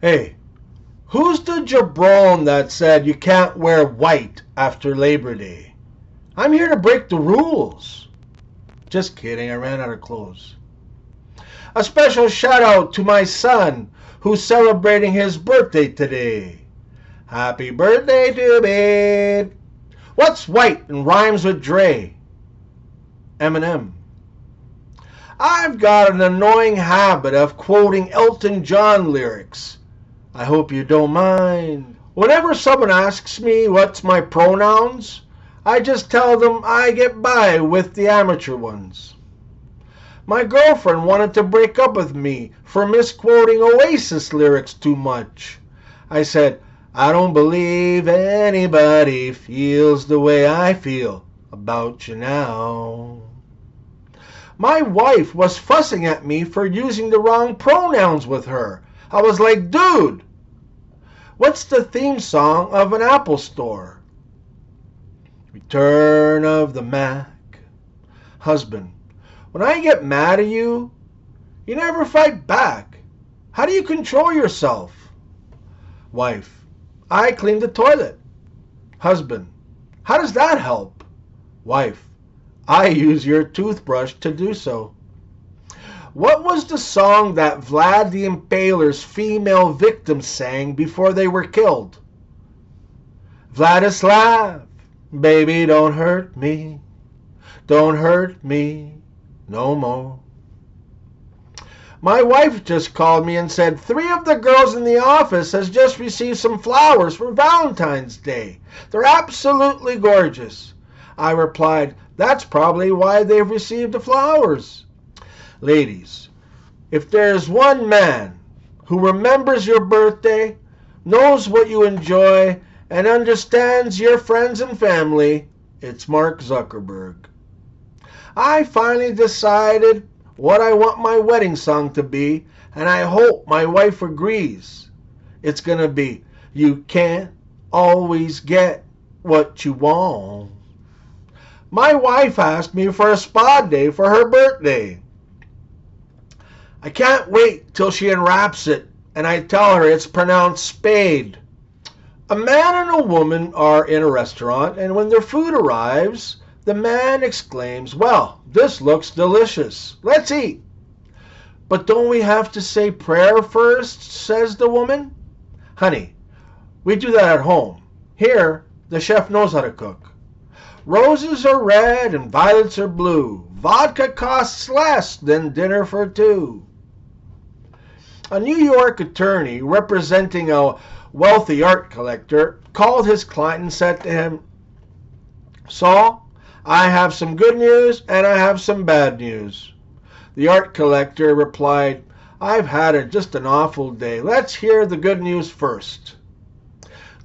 Hey, who's the jabron that said you can't wear white after Labor Day? I'm here to break the rules. Just kidding, I ran out of clothes. A special shout out to my son who's celebrating his birthday today. Happy birthday to me. What's white and rhymes with Dre? Eminem. I've got an annoying habit of quoting Elton John lyrics. I hope you don't mind. Whenever someone asks me what's my pronouns, I just tell them I get by with the amateur ones. My girlfriend wanted to break up with me for misquoting Oasis lyrics too much. I said, I don't believe anybody feels the way I feel about you now. My wife was fussing at me for using the wrong pronouns with her. I was like, dude, what's the theme song of an Apple store? Return of the Mac. Husband, when I get mad at you, you never fight back. How do you control yourself? Wife, I clean the toilet. Husband, how does that help? Wife, I use your toothbrush to do so. What was the song that Vlad the Impaler's female victims sang before they were killed? Vladislav, baby, don't hurt me. Don't hurt me no more. My wife just called me and said 3 of the girls in the office has just received some flowers for Valentine's Day. They're absolutely gorgeous. I replied, that's probably why they've received the flowers. Ladies, if there's one man who remembers your birthday, knows what you enjoy, and understands your friends and family, it's Mark Zuckerberg. I finally decided what I want my wedding song to be, and I hope my wife agrees. It's going to be, you can't always get what you want. My wife asked me for a spa day for her birthday. I can't wait till she unwraps it and I tell her it's pronounced spade. A man and a woman are in a restaurant, and when their food arrives, the man exclaims, well, this looks delicious. Let's eat. But don't we have to say prayer first, says the woman. Honey, we do that at home. Here, the chef knows how to cook. Roses are red and violets are blue. Vodka costs less than dinner for 2. A New York attorney representing a wealthy art collector called his client and said to him, Saul, I have some good news and I have some bad news. The art collector replied, I've had just an awful day. Let's hear the good news first.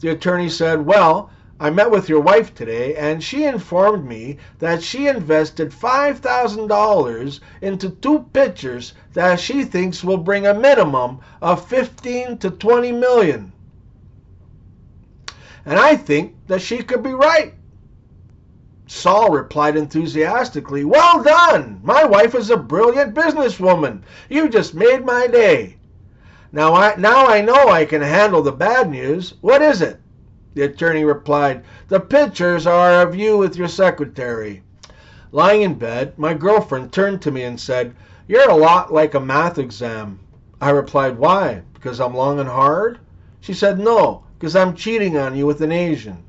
The attorney said, well, I met with your wife today, and she informed me that she invested $5,000 into 2 pictures that she thinks will bring a minimum of 15 to 20 million. And I think that she could be right. Saul replied enthusiastically, well done! My wife is a brilliant businesswoman. You just made my day. Now I know I can handle the bad news. What is it? The attorney replied, the pictures are of you with your secretary. Lying in bed, my girlfriend turned to me and said, you're a lot like a math exam. I replied, why? Because I'm long and hard? She said, no, because I'm cheating on you with an Asian.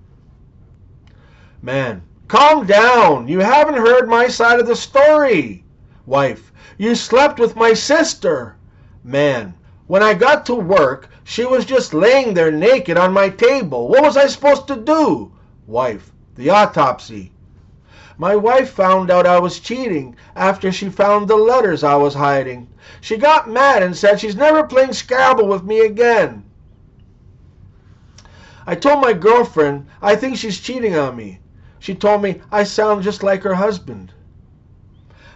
Man, calm down. You haven't heard my side of the story. Wife, you slept with my sister. Man, when I got to work, she was just laying there naked on my table. What was I supposed to do? Wife, the autopsy. My wife found out I was cheating after she found the letters I was hiding. She got mad and said she's never playing Scrabble with me again. I told my girlfriend I think she's cheating on me. She told me I sound just like her husband.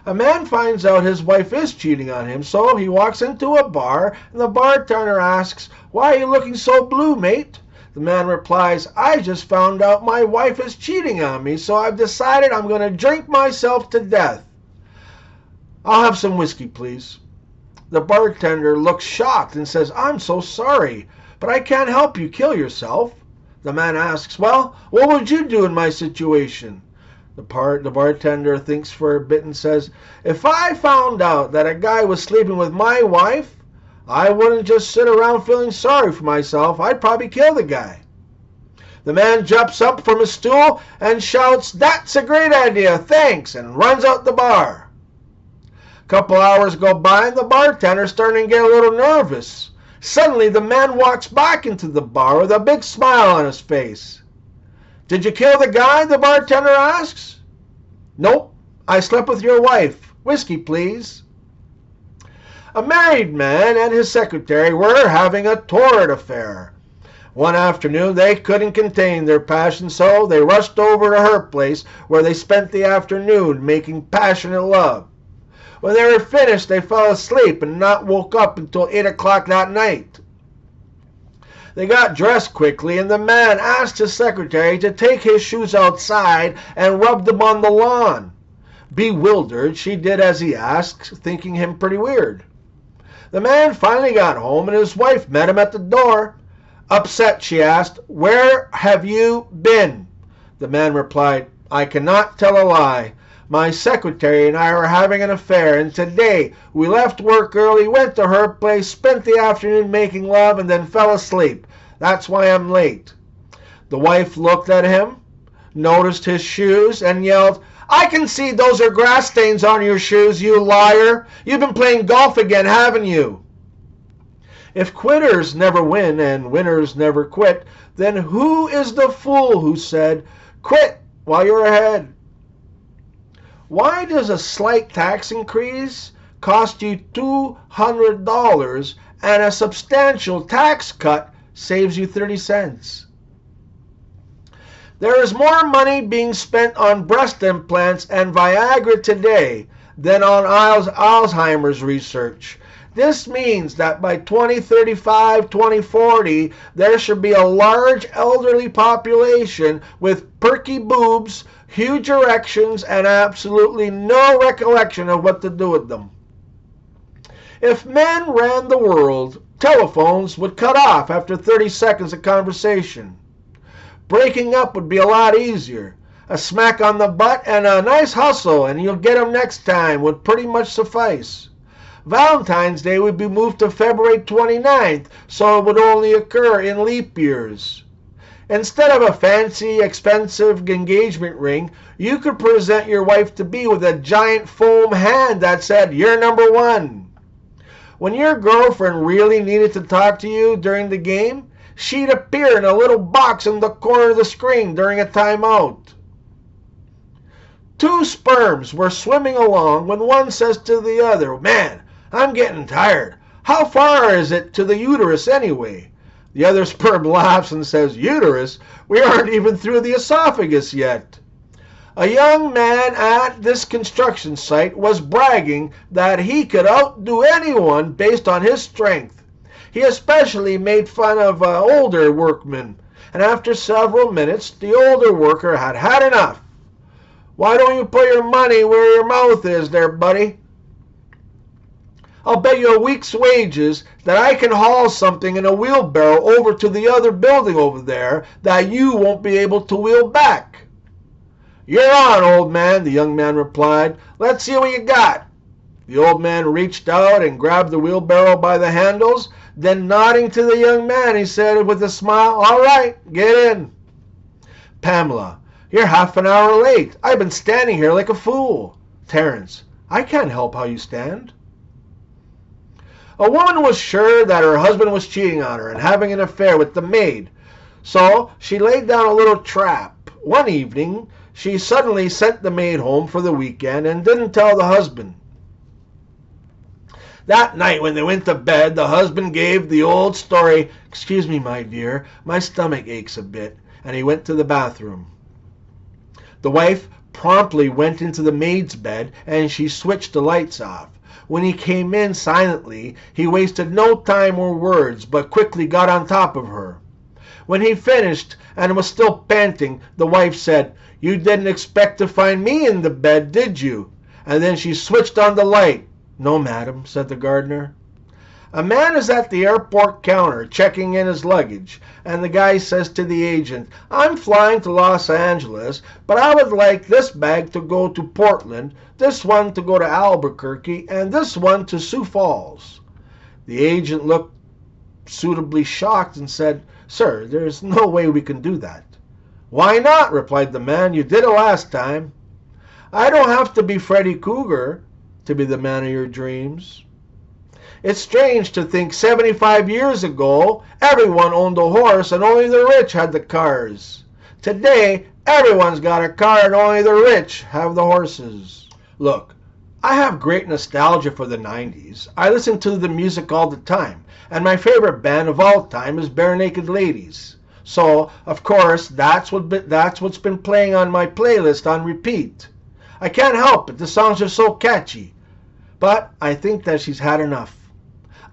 A man finds out his wife is cheating on him, so he walks into a bar, and the bartender asks, why are you looking so blue, mate? The man replies, I just found out my wife is cheating on me, so I've decided I'm going to drink myself to death. I'll have some whiskey, please. The bartender looks shocked and says, "I'm so sorry, but I can't help you kill yourself." The man asks, "Well, what would you do in my situation?" The bartender thinks for a bit and says, "If I found out that a guy was sleeping with my wife, I wouldn't just sit around feeling sorry for myself. I'd probably kill the guy." The man jumps up from his stool and shouts, "That's a great idea, thanks," and runs out the bar. A couple hours go by and the bartender's starting to get a little nervous. Suddenly the man walks back into the bar with a big smile on his face. "Did you kill the guy?" the bartender asks. "Nope, I slept with your wife. Whiskey, please." A married man and his secretary were having a torrid affair. One afternoon they couldn't contain their passion, so they rushed over to her place where they spent the afternoon making passionate love. When they were finished, they fell asleep and not woke up until 8 o'clock that night. They got dressed quickly, and the man asked his secretary to take his shoes outside and rub them on the lawn. Bewildered, she did as he asked, thinking him pretty weird. The man finally got home, and his wife met him at the door. Upset, she asked, "Where have you been?" The man replied, "I cannot tell a lie. My secretary and I were having an affair, and today we left work early, went to her place, spent the afternoon making love, and then fell asleep. That's why I'm late." The wife looked at him, noticed his shoes, and yelled, "I can see those are grass stains on your shoes, you liar. You've been playing golf again, haven't you?" If quitters never win and winners never quit, then who is the fool who said, "Quit while you're ahead"? Why does a slight tax increase cost you $200 and a substantial tax cut saves you 30 cents? There is more money being spent on breast implants and Viagra today than on Alzheimer's research. This means that by 2035, 2040, there should be a large elderly population with perky boobs, huge erections, and absolutely no recollection of what to do with them. If men ran the world, telephones would cut off after 30 seconds of conversation. Breaking up would be a lot easier. A smack on the butt and a nice hustle and you'll get 'em next time would pretty much suffice. Valentine's Day would be moved to February 29th, so it would only occur in leap years. Instead of a fancy, expensive engagement ring, you could present your wife-to-be with a giant foam hand that said, "You're number one." When your girlfriend really needed to talk to you during the game, she'd appear in a little box in the corner of the screen during a timeout. Two sperms were swimming along when one says to the other, "Man, I'm getting tired. How far is it to the uterus anyway?" The other sperm laughs and says, "Uterus? We aren't even through the esophagus yet." A young man at this construction site was bragging that he could outdo anyone based on his strength. He especially made fun of older workmen, and after several minutes, the older worker had had enough. "Why don't you put your money where your mouth is there, buddy? I'll bet you a week's wages that I can haul something in a wheelbarrow over to the other building over there that you won't be able to wheel back." "You're on, old man," the young man replied. "Let's see what you got." The old man reached out and grabbed the wheelbarrow by the handles. Then nodding to the young man, he said with a smile, "All right, get in." "Pamela, you're half an hour late. I've been standing here like a fool." "Terence, I can't help how you stand." A woman was sure that her husband was cheating on her and having an affair with the maid, so she laid down a little trap. One evening, she suddenly sent the maid home for the weekend and didn't tell the husband. That night when they went to bed, the husband gave the old story, "Excuse me, my dear, my stomach aches a bit," and he went to the bathroom. The wife promptly went into the maid's bed and she switched the lights off. When he came in silently, he wasted no time or words, but quickly got on top of her. When he finished and was still panting, the wife said, "You didn't expect to find me in the bed, did you?" And then she switched on the light. "No, madam," said the gardener. A man is at the airport counter checking in his luggage, and the guy says to the agent, "I'm flying to Los Angeles, but I would like this bag to go to Portland, this one to go to Albuquerque, and this one to Sioux Falls." The agent looked suitably shocked and said, "Sir, there's no way we can do that." "Why not?" replied the man. "You did it last time." "I don't have to be Freddy Krueger to be the man of your dreams." It's strange to think 75 years ago, everyone owned a horse and only the rich had the cars. Today, everyone's got a car and only the rich have the horses. Look, I have great nostalgia for the 90s. I listen to the music all the time, and my favorite band of all time is Bare Naked Ladies. So, of course, that's what's been playing on my playlist on repeat. I can't help it, the songs are so catchy. But I think that she's had enough.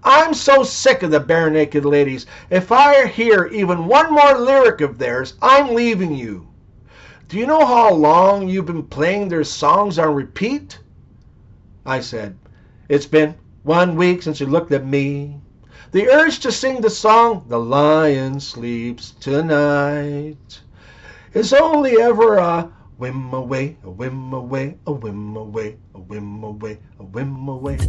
I'm so sick of the Bare Naked Ladies. If I hear even one more lyric of theirs, I'm leaving you. Do you know how long you've been playing their songs on repeat? I said, "It's been 1 week since you looked at me. The urge to sing the song, 'The Lion Sleeps Tonight,' is only ever a whim away, a whim away, a whim away, a whim away, a whim away."